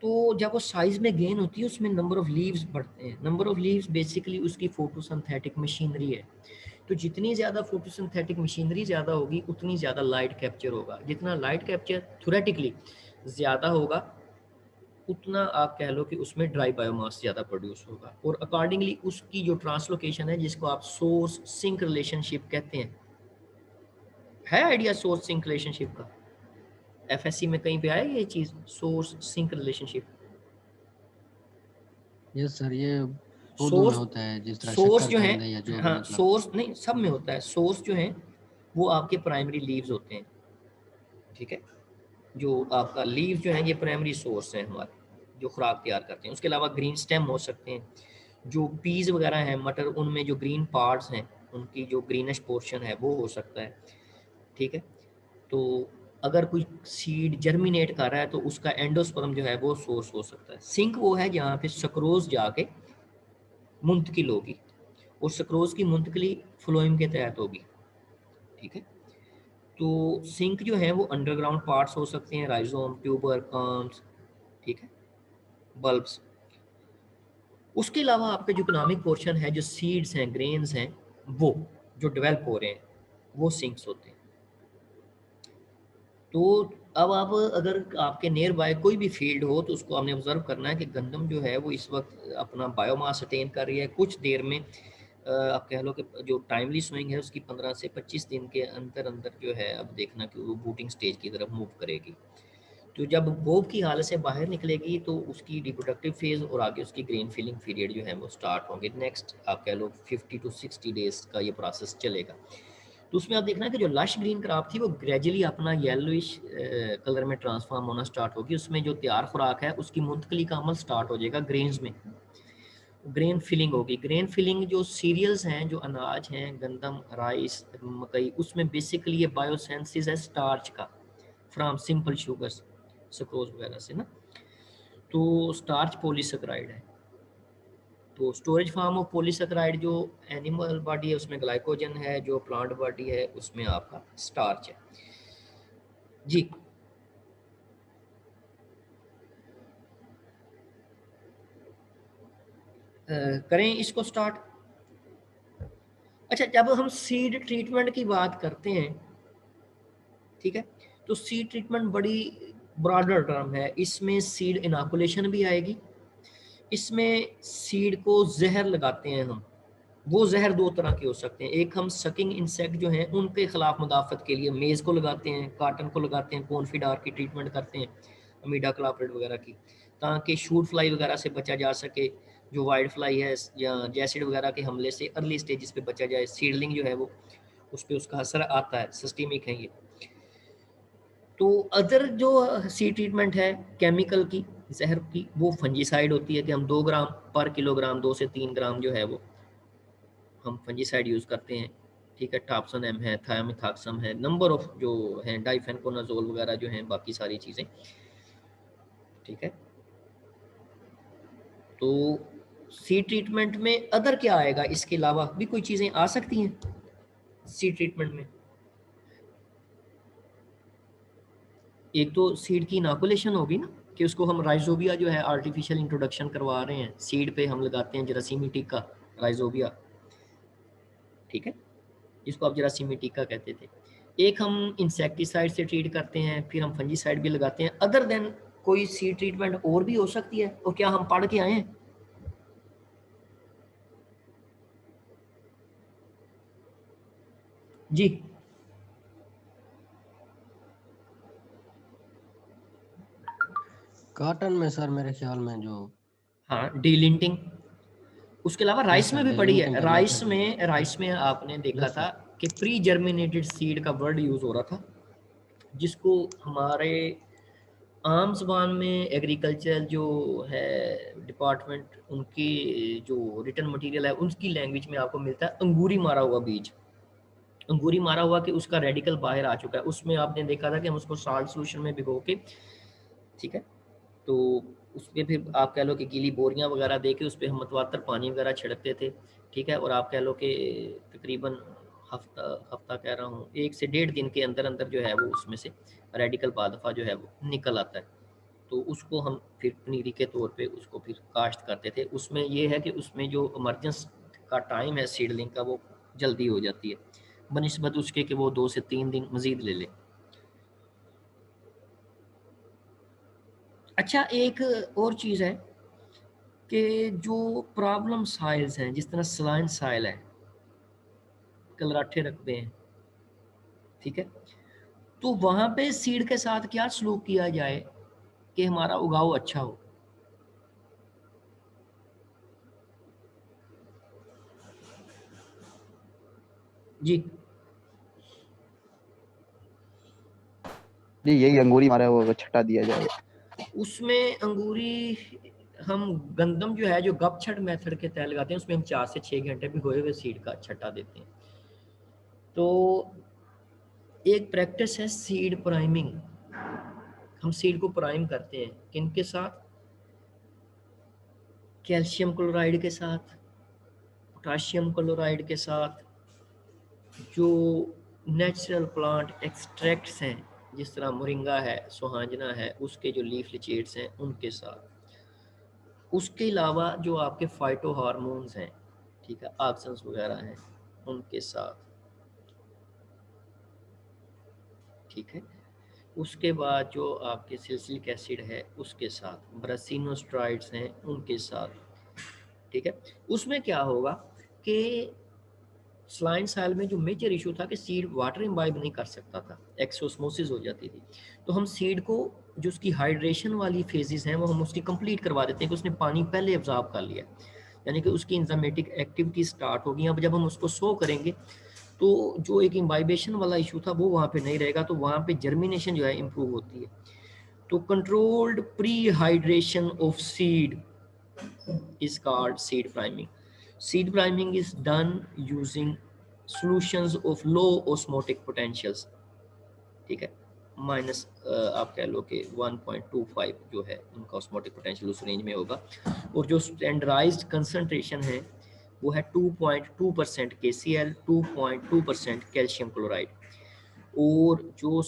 तो जब वो साइज में गेन होती है उसमें नंबर ऑफ लीव्स बढ़ते हैं। नंबर ऑफ लीव्स बेसिकली उसकी फोटोसिंथेटिक मशीनरी है। तो जितनी ज़्यादा फोटोसिंथेटिक मशीनरी ज़्यादा होगी उतनी ज़्यादा लाइट कैप्चर होगा। जितना लाइट कैप्चर थ्योरेटिकली ज़्यादा होगा उतना आप कह लो कि उसमें ड्राई बायोमास ज़्यादा प्रोड्यूस होगा, और अकॉर्डिंगली उसकी जो ट्रांसलोकेशन है जिसको आप सोर्स सिंक रिलेशनशिप कहते हैं, है आइडिया सोर्स सिंक रिलेशनशिप का? एफएससी में कहीं पे आया ये चीज़, source sink relationship? Yes sir, ये पौधों में सोर्स होता है, जिस तरह सोर्स जो है, शक्करकंद है या जो भी हाँ मतलब। सोर्स नहीं सब में होता है। सोर्स जो है वो आपके प्राइमरी लीव्स होते हैं। ठीक है, जो आपका लीव जो है ये प्राइमरी सोर्स है हमारे जो खुराक तैयार करते हैं। उसके अलावा ग्रीन स्टेम हो सकते हैं, जो पीज वगैरह हैं मटर, उनमें जो ग्रीन पार्ट्स हैं उनकी जो ग्रीनिश पोर्शन है वो हो सकता है। ठीक है, तो अगर कोई सीड जर्मिनेट कर रहा है तो उसका एंडोस्पर्म जो है वो सोर्स हो सकता है। सिंक वो है जहाँ पे सक्रोज जाके मुंतकिल होगी, और सक्रोज की मुंतकली फ्लोएम के तहत होगी। ठीक है, तो सिंक जो है वो अंडरग्राउंड पार्ट्स हो सकते हैं, राइजोम, ट्यूबर, कॉम्स, ठीक है, बल्ब्स। उसके अलावा आपके जो इकोनॉमिक पोर्शन है, जो सीड्स हैं, ग्रेन्स हैं, वो जो डेवलप हो रहे हैं वो सिंक्स होते हैं। तो अब आप अगर आपके नियर बाय कोई भी फील्ड हो तो उसको आपने ऑब्जर्व करना है कि गंदम जो है वो इस वक्त अपना बायोमास अटेन कर रही है। कुछ देर में आप कह लो कि जो टाइमली स्विंग है उसकी 15 से 25 दिन के अंदर अंदर जो है अब देखना कि वो बूटिंग स्टेज की तरफ मूव करेगी। तो जब बोब की हालत से बाहर निकलेगी तो उसकी रिप्रोडक्टिव फेज और आगे उसकी ग्रेन फिलिंग पीरियड जो है वो स्टार्ट होंगे। नेक्स्ट आप कह लो 50 to 60 डेज का ये प्रोसेस चलेगा। तो उसमें आप देखना कि जो लश ग्रीन क्रॉप थी वो ग्रेजुअली अपना येलोइश कलर में ट्रांसफॉर्म होना स्टार्ट होगी। उसमें जो तैयार खुराक है उसकी मुंतकली का अमल स्टार्ट हो जाएगा ग्रेन्स में, ग्रेन फिलिंग होगी। ग्रेन फिलिंग जो सीरियल्स हैं, जो अनाज हैं, गंदम, राइस, मकई, उसमें बेसिकली ये बायोसेंसिस है स्टार्च का फ्रॉम सिंपल शुगर्स, सक्रोज वगैरह से ना। तो स्टार्च पॉलीसेकेराइड है। तो स्टोरेज फार्म ऑफ पॉलीसेकेराइड जो एनिमल बॉडी है उसमें ग्लाइकोजन है, जो प्लांट बॉडी है उसमें आपका स्टार्च है। जी करें इसको स्टार्ट। अच्छा, जब हम सीड ट्रीटमेंट की बात करते हैं, ठीक है, तो सीड ट्रीटमेंट बड़ी ब्रॉडर टर्म है। इसमें सीड इनॉकुलेशन भी आएगी, इसमें सीड को जहर लगाते हैं हम। वो जहर दो तरह के हो सकते हैं, एक हम सकिंग इंसेक्ट जो हैं उनके खिलाफ मुदाफत के लिए मेज़ को लगाते हैं, काटन को लगाते हैं, कॉन्फिडार की ट्रीटमेंट करते हैं, अमीडा क्लाप्रिड वगैरह की, ताकि शूट फ्लाई वगैरह से बचा जा सके। जो वाइट फ्लाई है या जैसिड वगैरह के हमले से अर्ली स्टेजेस पे बचा जाए। सीडलिंग जो है वो उस पर उसका असर आता है, सिस्टमिक है ये। तो अदर जो सी ट्रीटमेंट है केमिकल की, जहर की, वो फंजीसाइड होती है कि हम 2 ग्राम पर किलोग्राम, 2 से 3 ग्राम जो है वो हम फंजीसाइड यूज़ करते हैं। ठीक है, टापसन एम है, थायोमिथाक्सम है, नंबर ऑफ जो हैं, डाइफेनकोनाजोल वगैरह जो हैं, बाकी सारी चीज़ें। ठीक है, तो सीड ट्रीटमेंट में अदर क्या आएगा, इसके अलावा भी कोई चीजें आ सकती हैं सीड ट्रीटमेंट में? एक तो सीड की इनोकुलेशन होगी ना, कि उसको हम राइजोबिया जो है आर्टिफिशियल इंट्रोडक्शन करवा रहे हैं, सीड पे हम लगाते हैं जरासीमी टीका राइजोबिया, ठीक है, जिसको आप जरासीमी टीका कहते थे। एक हम इंसेक्टिसाइड से ट्रीट करते हैं, फिर हम फंजीसाइड भी लगाते हैं। अदर देन कोई सीड ट्रीटमेंट और भी हो सकती है, और क्या हम पढ़ के आए हैं? जी कॉटन में सर मेरे ख्याल में जो हाँ, डीलिंटिंग। उसके अलावा राइस में भी पड़ी है। राइस में आपने देखा था कि प्री जर्मिनेटेड सीड का वर्ड यूज हो रहा था, जिसको हमारे आम जबान में एग्रीकल्चर जो है डिपार्टमेंट, उनकी जो रिटर्न मटेरियल है उनकी लैंग्वेज में आपको मिलता है अंगूरी मारा हुआ बीज। अंगूरी मारा हुआ कि उसका रेडिकल बाहर आ चुका है। उसमें आपने देखा था कि हम उसको साल्ट सोल्यूशन में भिगो के, ठीक है, तो उस पर फिर आप कह लो कि गीली बोरियां वगैरह दे के उस पर हम मतवातर पानी वगैरह छिड़कते थे, ठीक है, और आप कह लो कि तकरीबन हफ्ता कह रहा हूँ, 1 से 1.5 दिन के अंदर अंदर जो है वो उसमें से रेडिकल पादफा जो है वो निकल आता है। तो उसको हम फिर पनीरी के तौर पे उसको फिर काश्त करते थे। उसमें ये है कि उसमें जो इमरजेंस का टाइम है सीडलिंग का वो जल्दी हो जाती है बनिस्बत उसके कि वो 2 से 3 दिन मजीद ले ले। अच्छा, एक और चीज़ है कि जो प्रॉब्लम साइल्स हैं, जिस तरह सलाइन साइल है, कलराठे रकबे हैं, ठीक है, तो वहाँ पे सीड के साथ क्या सलूक किया जाए कि हमारा उगाव अच्छा हो? जी जी यही अंगूरी मारा वो छट्टा दिया जाए। उसमें अंगूरी हम गंदम जो है जो गपछड़ मेथड के तहत लगाते हैं, उसमें हम 4 से 6 घंटे भिगोए हुए सीड का छट्टा देते हैं। तो एक प्रैक्टिस है सीड प्राइमिंग। हम सीड को प्राइम करते हैं किन के साथ? कैल्शियम क्लोराइड के साथ, पोटाशियम क्लोराइड के साथ, जो नेचुरल प्लांट एक्सट्रैक्ट्स हैं जिस तरह मोरिंगा है, सुहांजना है, उसके जो लीफ लिचेट्स हैं उनके साथ। उसके अलावा जो आपके फाइटो हार्मोन्स हैं, ठीक है, ऑक्सन्स वगैरह हैं, उनके साथ, ठीक है। उसके बाद जो आपके सिलिसिलिक एसिड है उसके साथ, ब्रासिनोस्टेरॉइड्स हैं उनके साथ, ठीक है। उसमें क्या होगा कि स्लाइन साइल में जो मेजर इशू था कि सीड वाटर इम्बाइब नहीं कर सकता था, एक्सोस्मोसिस हो जाती थी। तो हम सीड को जो उसकी हाइड्रेशन वाली फेजेस हैं वो हम उसकी कंप्लीट करवा देते हैं कि उसने पानी पहले एब्जॉर्ब कर लिया, यानी कि उसकी इंजामेटिक एक्टिविटी स्टार्ट होगी। अब जब हम उसको सो करेंगे तो जो एक इम्बाइबेशन वाला इशू था वो वहाँ पे नहीं रहेगा, तो वहाँ पे जर्मिनेशन जो है इम्प्रूव होती है। तो controlled pre hydration of seed is called seed priming. Seed priming is done using solutions of low osmotic potentials, ठीक है, माइनस आप कह लो कि 1.25 जो है उनका ऑस्मोटिक पोटेंशियल उस रेंज में होगा। और जो स्टैंडर्डाइज्ड कंसंट्रेशन है वो है 2.2% KCl, 2.2% कैल्शियम क्लोराइड। और जो